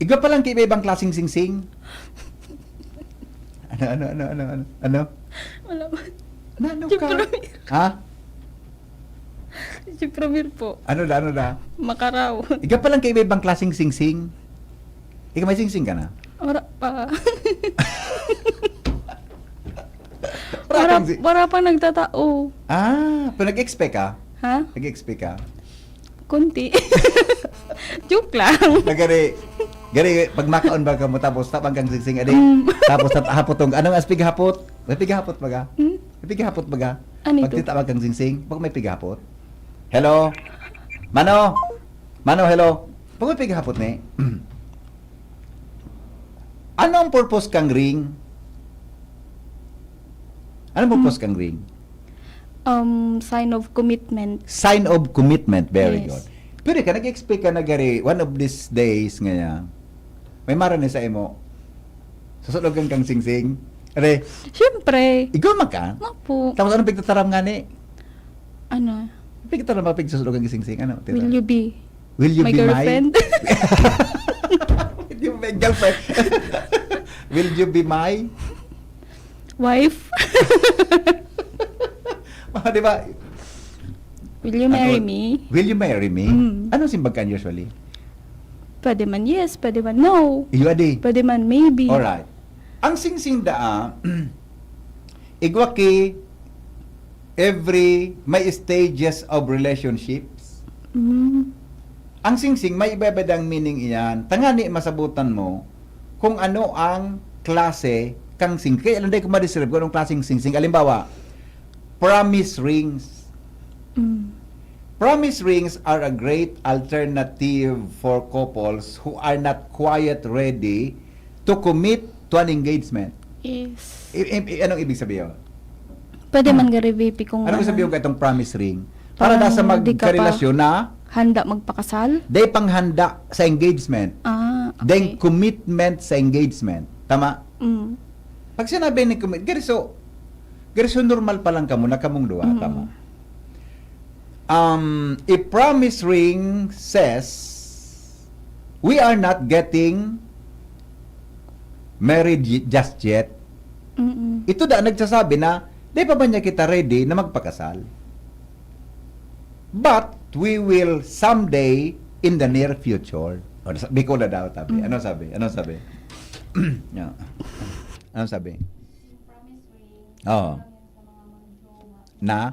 Iga pa lang ibang klaseng sing-sing. Ano? Wala ba? Ano ka? Ha? Si Pramir po. Ano da? Makaraw. Iga pa lang ibang klaseng sing-sing. Ika may sing-sing ka na? Wala pa. Parang Wala pa nagtatao. pero nag-expect ka? Ha? Nag-expect ka? Kunti. Joke lang. Gari, pag makaon ba ka mo tapos tapang kang sing-sing adi. Tapos hapotong, anong as pighapot? May pighapot ba ka? May pighapot ba ka? Ano Pag ito? titawag kang sing-sing, pag may pighapot. Hello? Mano, hello? Pag may pighapot ni. Ano ang purpose kang ring? Ano ang purpose kang ring? Sign of commitment. Sign of commitment. Very Yes. good. Pero ka, nag-expect ka na gari, one of these days nga may maran sa imo. Susulogan kang sing-sing. Are, Siyempre. ikaw man ka. Nga po. Tapos anong pigtataram nga ni? Ano? Pigtataram ba pigsusulogan kang sing-sing? Ano? Tita? Will you be Will you my be girlfriend? Will you be my girlfriend? Will you be my? Wife? Di ba? Will you marry Ano? me? Will you marry me? Mm. Anong simbagan usually? Pwede man yes, pwede man no. Iyo adi. Pwede man maybe. Alright. Ang sing-sing daa, igwa ki every may stages of relationships. Mm. Ang sing-sing may iba-ibang meaning iyan. Tangani masabutan mo kung ano ang klase kang sing. Kaya lang ko ma-describe kung anong klaseng sing-sing. Alimbawa, promise rings. Mm. Promise rings are a great alternative for couples who are not quite ready to commit to an engagement. Yes. Anong ibig sabihin? Pwede man gari VP kung Anong sabihin ko itong promise ring? Para Parang na sa di ka pa- magkarelasyon na, handa magpakasal. day panghanda sa engagement. Ah, Then okay. commitment sa engagement. Tama? Mm. Pag sinabi ni commit, gariso normal pa lang kamo na kamong duha, tama? A promise ring says we are not getting married just yet. Mm-mm. Ito da nagsasabi na di pa ba niya kita ready na magpakasal? But we will someday in the near future. O, Bicol na daw tabi. Ano sabi? Ano sabi? Yeah. Ano sabi? Oo. Na?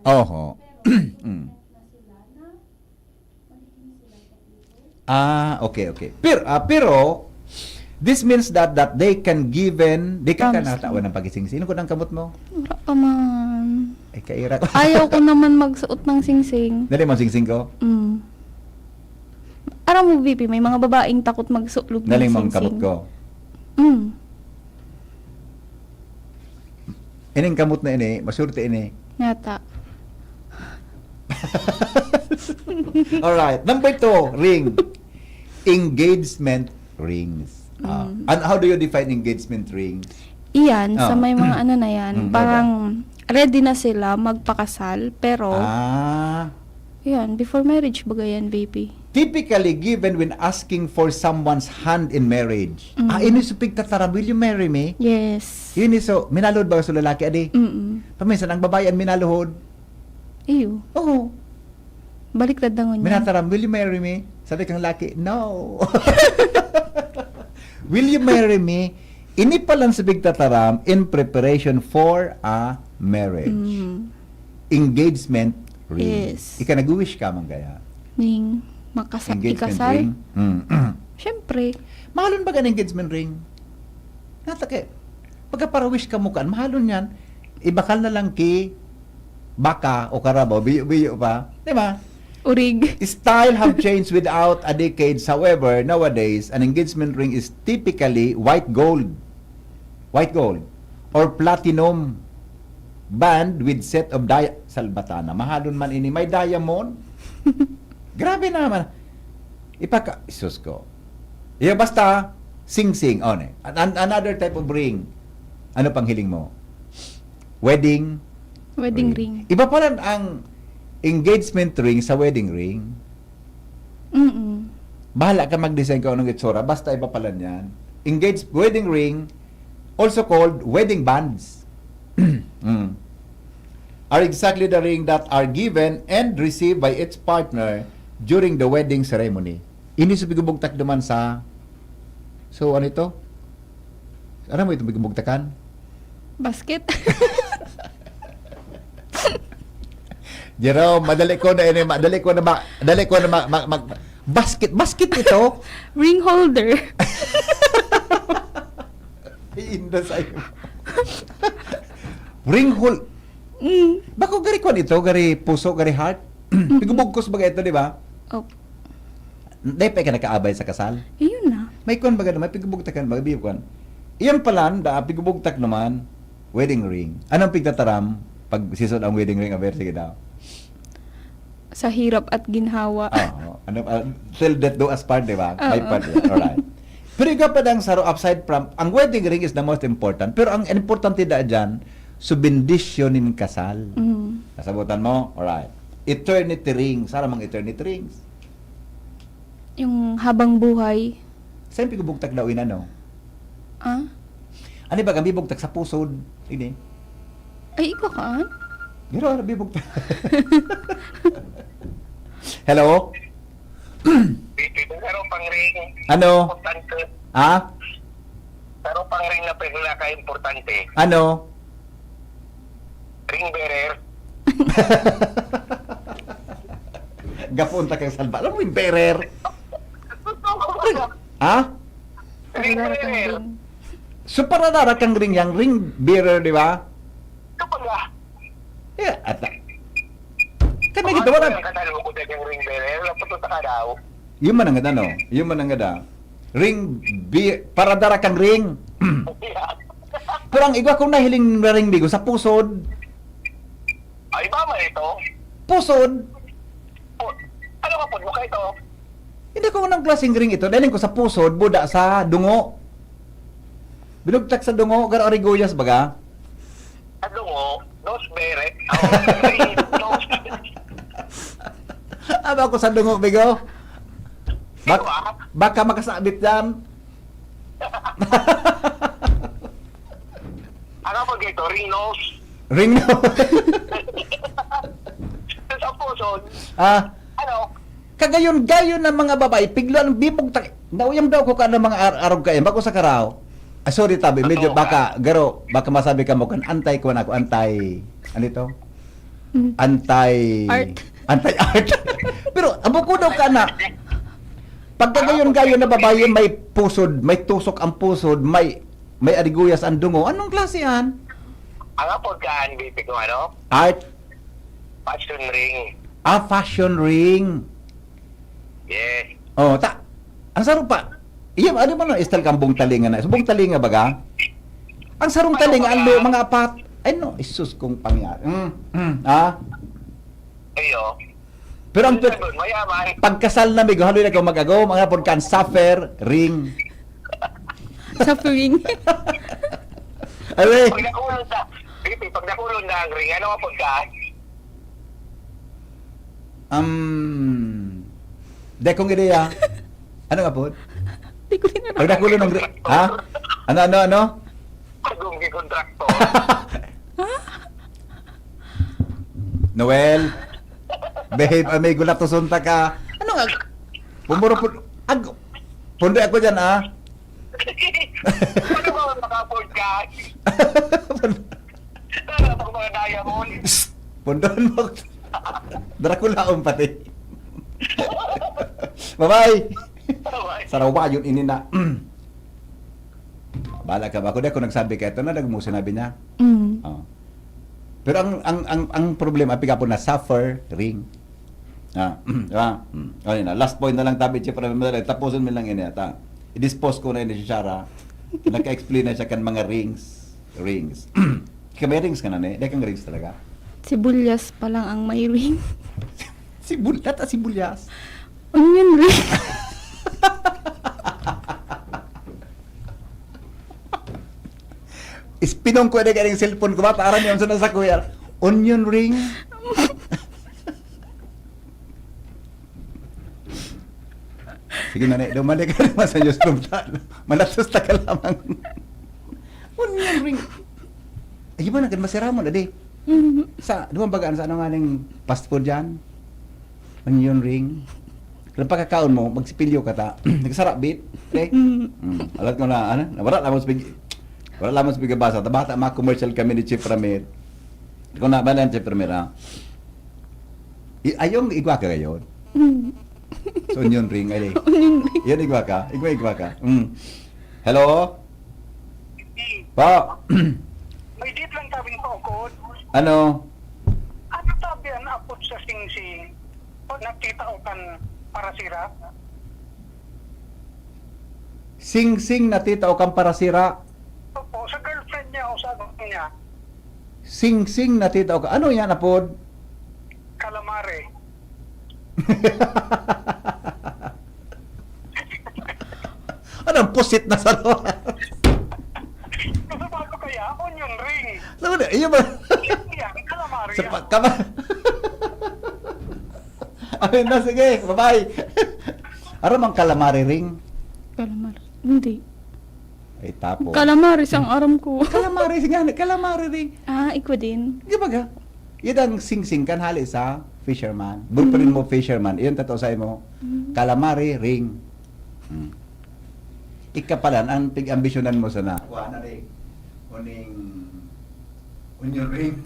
Oho. Mm. Okay. Pero this means that they can they can Promise kanatawan ng pagising. Sino ko ng kamot mo? Wala pa man. Ay, kaira. Ayaw ko naman magsuot ng singsing. Dali mo singsing ko? Mm. Aram mo, VP, may mga babaeng takot magsuot ng Dali mo singsing. ang kamot ko. Mm. Ining kamot na ini, masurte ini. Yata. Alright. Number 2, ring. Engagement rings. And how do you define engagement rings? Iyan, Ah. sa may mga ano na yan, parang ready na sila magpakasal, pero, yan, before marriage baga yan, baby. Typically given when asking for someone's hand in marriage. Ini supig tataram, will you marry me? Yes. Yun so, minaluhod ba sa lalaki, adi? Mm-mm. Paminsan, ang babae ang minaluhod. Iyo. Oo. Baliktad na ngunyan. Minataram, will you marry me? Sabi kang laki, no. Will you marry me? Ini pa lang sa bigtataram in preparation for a marriage. Mm. Engagement ring. Yes. Ika nag-wish ka man kaya. Ning ikasal. Siyempre. Mahalon ba ka ng engagement ring? Natake. Pagka para wish ka mo kan, mahalon yan. Ibakal na lang ki baka o karabaw, biyo-biyo pa. Di ba? Urig. Style have changed without a decades. However, nowadays, an engagement ring is typically white gold, or platinum band with set of salbatana. Mahalon man ini, may diamond. Grabe naman. Isus ko. Iya basta, sing-sing. Another type of ring. Ano pang hiling mo? Wedding Ring. Iba pa rin ang engagement ring sa wedding ring. Mm-mm. Bahala ka mag-design ka anong itsura, basta iba pala yan. Wedding ring, also called wedding bands, are exactly the ring that are given and received by its partner during the wedding ceremony. Ini sa bigubugtak naman sa, so ano ito? Ano mo ito bigubugtakan? Basket. Jerome, madali ko na basket ito. Ring holder. Iinda sa'yo. Ring hole. Bako gari kwan ito, gari puso, gari heart. Bigubugkos baga ito, di ba? Oh. Hindi pa ka nakaabay sa kasal. Yun na. May kon baga may pigubugtakan baga biyukan. Iyan pala da pigubugtak naman wedding ring. Anong pigtataram pag sisod ang wedding ring aber sige daw. Sa hirap at ginhawa. Oo. Ano till death do us part, di ba? May Oo. part. Alright. Pero ikaw pa dang saro upside from ang wedding ring is the most important. Pero ang importante da dyan subindisyonin kasal. Nasabutan mo? Alright. Eternity ring. Sara mang eternity rings. Yung habang buhay. Saan pigubugtak daw ano? Ah? Ano ba kang bibugtak sa pusod? Ini. Ay, ikaw kaan? Pero ano bibugtak? Hello? Pero pang ring, Ano? importante. Ah? Pero pang ring na pinaka-importante, Ano? ring bearer. Gapunta kang salba. Alam mo yung bearer? Ha? Ring Para bearer. kang So para dara kang ring yang ring bearer, di ba? Kapag nga, Yeah, at kami kita wala. katanong ko yung ring bearer, lapot sa daw. Yung man ang ano? Yung man ang ring para dara kang ring. Pero ang igwa kong nahiling na ring bigo sa pusod. Ay, mama ito. Pusod. Ano ka po, mukha ito? Hindi ko ng klaseng ring ito. Dahil ko sa pusod, buda sa dungo. Binugtak sa dungo, garo ariguyas baga. Ano mo, nose beret. Aba ko sa dungo, bigo. Baka makasabit yan. Ano po dito, ring nose? Ring no. Sa pusod, ano? Kagayon-gayon ng mga babae, piglan ang bibog tak. Nauyam daw ko ka ng mga arog kayo, bago sa karaw. Ah, sorry tabi, medyo baka, baka masabi ka mo kan antay ko na ako, antay, ano ito? Art. Anti-art. Pero, abo ko daw ka na, pagkagayon-gayon na babae, may pusod, may tusok ang pusod, may ariguyas ang dungo. Anong klase yan? Ang apodkaan, bibig ko, ano? Art. Fashion ring. Ah, fashion ring. Yes. Oh, ang sarong pa. Iya, ano ba na istal kang bong talinga na? Bong talinga baga? Ang sarong talinga, ang mga apat. Ay no, isus kong pangyari. Ah? Ayo. Pero ang Mayaman. pagkasal na migo, haloy na ikaw mag-agaw, mga podkan, suffer, ring. Suffering. Ay, Pag nakulong na, Bibi, pag nakulong na ang ring, ano ang apodkaan? dekong ideya. Ano nga po? Hindi ko rin Pag nakulo ng ring. Ha? Ano? Pagunggi kontrakto. Noel, behave, may gulat to sunta ka. Ano nga? Pumuro po. Pundo ako dyan, ah. Ano ba ang makapodkaan? Tara, pag mga diamond. Pundon mo. Draculaon pati. Bye-bye. Sarawa yun ini na. Bala ka ba? Ako nagsabi ka ito na mo sinabi niya. Oh. Pero ang problema piga po na suffer ring. Diba? Ayun na. Last point na lang tabi siya para madali. Tapusin mo lang ini ata. I-dispose ko na ini si Shara. Nagka-explain na siya kan mga rings. May rings ka na ni? Dekang rings talaga. Sibulyas pa lang ang may ring. Sibulyas. Onion ring. Ispinong ko na galing cellphone ko ba? Parang yung sunod sa kuya. Onion ring. Sige na, dumalik ka naman sa Diyos lumtan. Malatos ta ka lamang. Onion ring. Ay, ba na, masira mo na di. Sa, dumabagaan sa ano nga ng fast food dyan? Onion ring. Kung pagkakaon mo, magsipilyo ka ta. Nagsarap bit. Okay? Alat ko na, ano? Wala lamang sa basa. Tabata, mga commercial kami ni Chief Ramir. Kung na ba lang Chief Ramir, ha? Ayong igwa ka ngayon. So, onion ring, ay. Yan, igwa ka. Igwa ka. Hello? Pa? May dit lang tabing paukod. Ano? Ano tabi ang apod sa singsing? O nakita o kan para sira? Sing-sing na tita o kang parasira. Opo, sa girlfriend niya o sa niya, Sing-sing na tita o ano yan apod? calamari. Anong pusit na saro? Kasi bago kaya, onion ring. Sabi na, iyo ba? Yan, calamari Sa yan. pagkama. Ayun na, sige, bye-bye. Ano mang calamari ring? Calamari. Hindi. Ay, tapo. Calamaris ang aram ko. Calamari nga, calamari ring. Ah, ikaw din. Di ba ga? Yan ang sing-sing kan hali sa fisherman. Burprin mo fisherman. Iyon tato sa mo. Calamari ring. Ikapalan, ang pig-ambisyonan mo sana. Kuha na rin. Uning onion ring.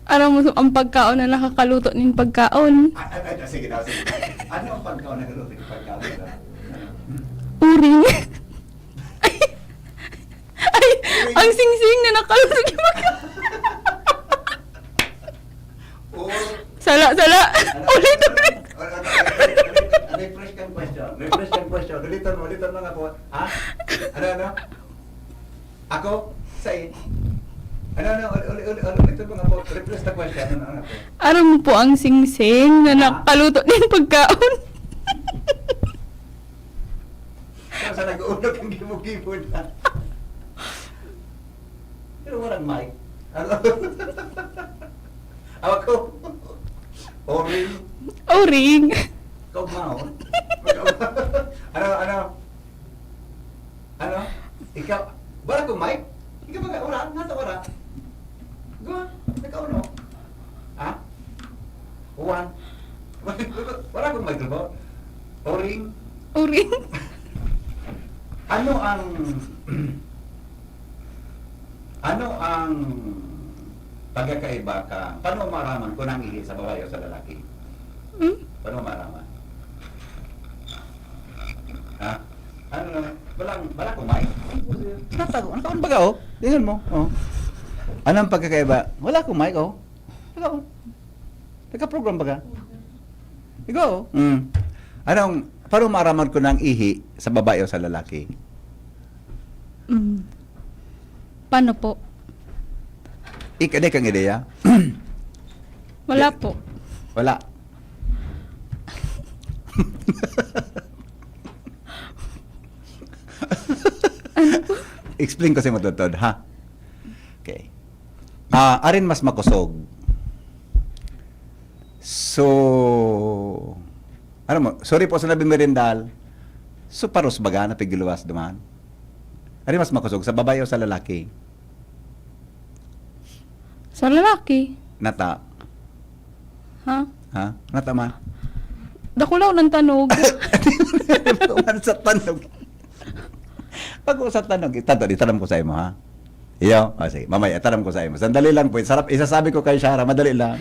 Aram mo ang pagkaon na nakakaluto ng pagkaon. Sige daw, sige. Ano ang pagkaon na gano'n? Pagkaon na Uring. Ay, ang sing-sing na nakaluto ng pagkaon. Sala. Ulit. Refresh kang question. Ulitan mo nga po. Ha? Ano? Ako? Sa'yo? Ano? Ulitan mo nga po. Refresh the question. Ano po? Aram mo po ang sing-sing na nakaluto ng pagkaon. Kaya sa nag-uulog ang gibo-gibo na. Pero walang mic. Ano? Ako? Orin? Uring. Kogmao? Ano? Ikaw? Wala kong mic? Ikaw ba? Wala? Nasa wala? Go? Ikaw no? Ha? Juan? Wala kong microphone? Oring? Uring. Ano ang pagkakaiba ka? Paano maraman kung nangihi sa babae o sa lalaki? Paano maraman? Ha? Ano na? Wala kong mic? Natago. Nakaon ba ka, oh? Tingnan mo, oh. Ano ang pagkakaiba? Wala kong mic, oh. Ikaw, nagka-program ba ka? Ikaw, oh. Paano maraman ko ng ihi sa babae o sa lalaki? Paano po? Ikade kang ideya? Wala po. Wala. Explain ko sa mo tutod, ha? Okay. Arin mas makusog. So, ano mo, sorry po sa nabi merindal. So, paros baga na pigiluwas duman? Arin mas makusog, sa babae o sa lalaki? Sa lalaki. Nata. Ha? Ha? Nata man? Dakulaw ng tanog. Tuman sa tanog. Pag sa tanog, itanong ko sa imo, ha? Iyo, sige, mamaya, tanong ko sa imo. Sandali lang po, sarap, isasabi ko kay Shara, madali lang.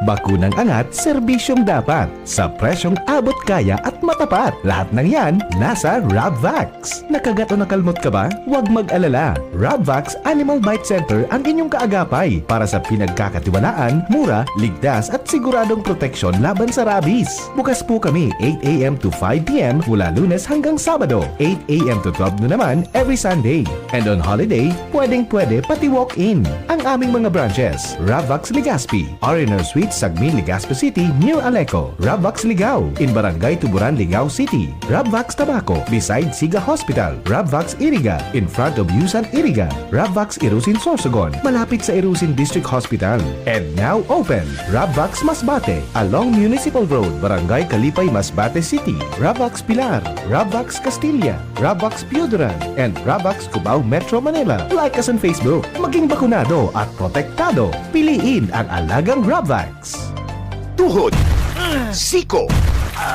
Bakunang angat, serbisyong dapat. Sa presyong abot kaya at matapat. Lahat ng yan, nasa Rabvax. Nakagat o nakalmot ka ba? Huwag mag-alala. Rabvax Animal Bite Center ang inyong kaagapay para sa pinagkakatiwalaan, mura, ligtas at siguradong proteksyon laban sa rabies. Bukas po kami 8 a.m. to 5 p.m. mula Lunes hanggang Sabado. 8 a.m. to 12 na naman every Sunday. And on holiday, pwedeng-pwede pati walk-in. Ang aming mga branches, Rabvax Legazpi, R&R Suite Sagmin, Legazpi City, near Aleco. Rabvax Ligao, in Barangay Tuburan, Ligao City. Rabvax Tabaco, beside Siga Hospital. Rabvax Iriga, in front of Yusan Iriga. Rabvax Irusin Sorsogon, malapit sa Irusin District Hospital. And now open, Rabvax Masbate, along Municipal Road, Barangay Kalipay, Masbate City. Rabvax Pilar, Rabvax Castilla, Rabvax Piuduran, and Rabvax Cubao Metro Manila. Like us on Facebook, maging bakunado at protektado. Piliin ang alagang Rabvax. Tuhod, siko,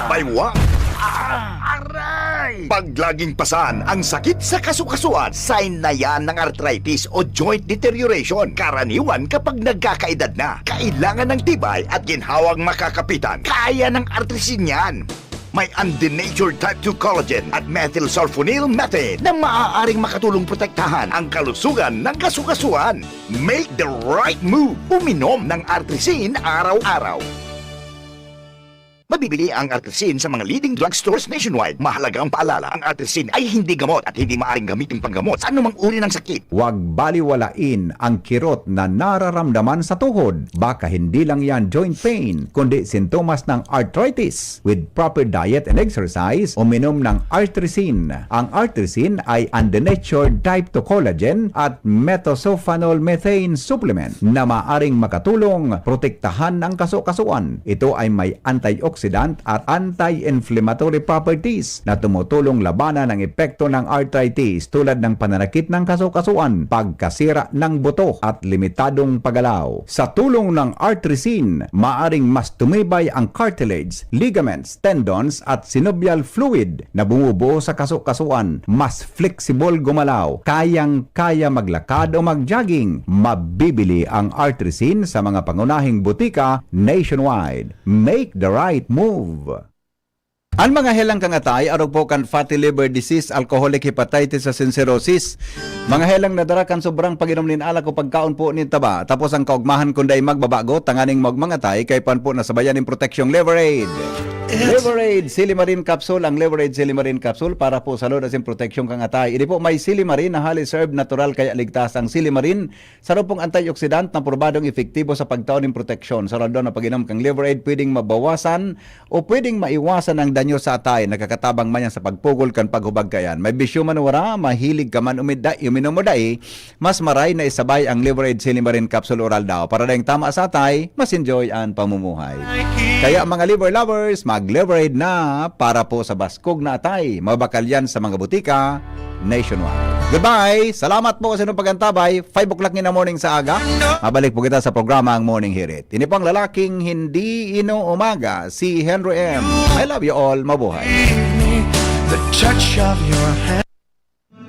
baywa, aray! Pag laging pasan ang sakit sa kasukasuan, sign na yan ng arthritis o joint deterioration. Karaniwan kapag nagkakaedad na, kailangan ng tibay at ginhawang makakapitan. Kaya ng artrisin yan. May undenatured type 2 collagen at methylsulfonyl methane na maaaring makatulong protektahan ang kalusugan ng kasukasuan. Make the right move. Uminom ng artrisin araw-araw. Mabibili ang Artesin sa mga leading drugstores nationwide. Mahalagang paalala, ang Artesin ay hindi gamot at hindi maaaring gamitin panggamot sa anumang uri ng sakit. Huwag baliwalain ang kirot na nararamdaman sa tuhod. Baka hindi lang yan joint pain, kundi sintomas ng arthritis. With proper diet and exercise, uminom ng Artesin. Ang Artesin ay undenatured type 2 collagen at metosulfonol methane supplement na maaring makatulong protektahan ang kaso-kasuan. Ito ay may antioxidant at anti-inflammatory properties na tumutulong labanan ang epekto ng arthritis tulad ng pananakit ng kaso-kasuan, pagkasira ng buto at limitadong paggalaw. Sa tulong ng Artesin, maaring mas tumibay ang cartilage, ligaments, tendons at synovial fluid na bumubuo sa kaso-kasuan, mas flexible gumalaw, kayang-kaya maglakad o mag-jogging. Mabibili ang Artesin sa mga pangunahing butika nationwide. Make the right move. Ang mga helang kangatay, arog po kan fatty liver disease, alcoholic hepatitis sa cirrhosis. Mga helang nadara kan sobrang pag-inom nin alak o pagkaon po nin taba. Tapos ang kaugmahan kunday magbabago, tanganing magmangatay, kay pan po nasabayan ng proteksyon Leverade. Leverade Silimarin Capsule. Ang Leverade Silimarin Capsule para po sa lodas yung proteksyon kangatay. Hindi po may Silimarin na highly served natural kaya ligtas ang Silimarin. Sarap pong antioxidant na probadong efektibo sa pagtaon ng proteksyon. Sa rado na pag-inom kang Leverade, pwedeng mabawasan o pwedeng maiwasan ang danyo sa atay. Nakakatabang man yan sa pagpugol kan paghubag kayan. May bisyo man wara, mahilig ka man uminom mo dai, mas maray na isabay ang Leverade Silimarin Capsule Oral daw. Para dahing tama sa atay, mas enjoy ang pamumuhay. Kaya mga liver lovers, mag-Leverade na para po sa baskog na atay. Mabakal yan sa mga butika nationwide. Goodbye! Salamat po sa inyong pagantabay. 5 o'clock in the morning sa aga. Mabalik po kita sa programa ang Morning Hirit. Ini po ang lalaking hindi inuumaga, si Henry M. I love you all. Mabuhay. The touch of your hand.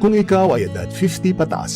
Kung ikaw ay edad 50 pataas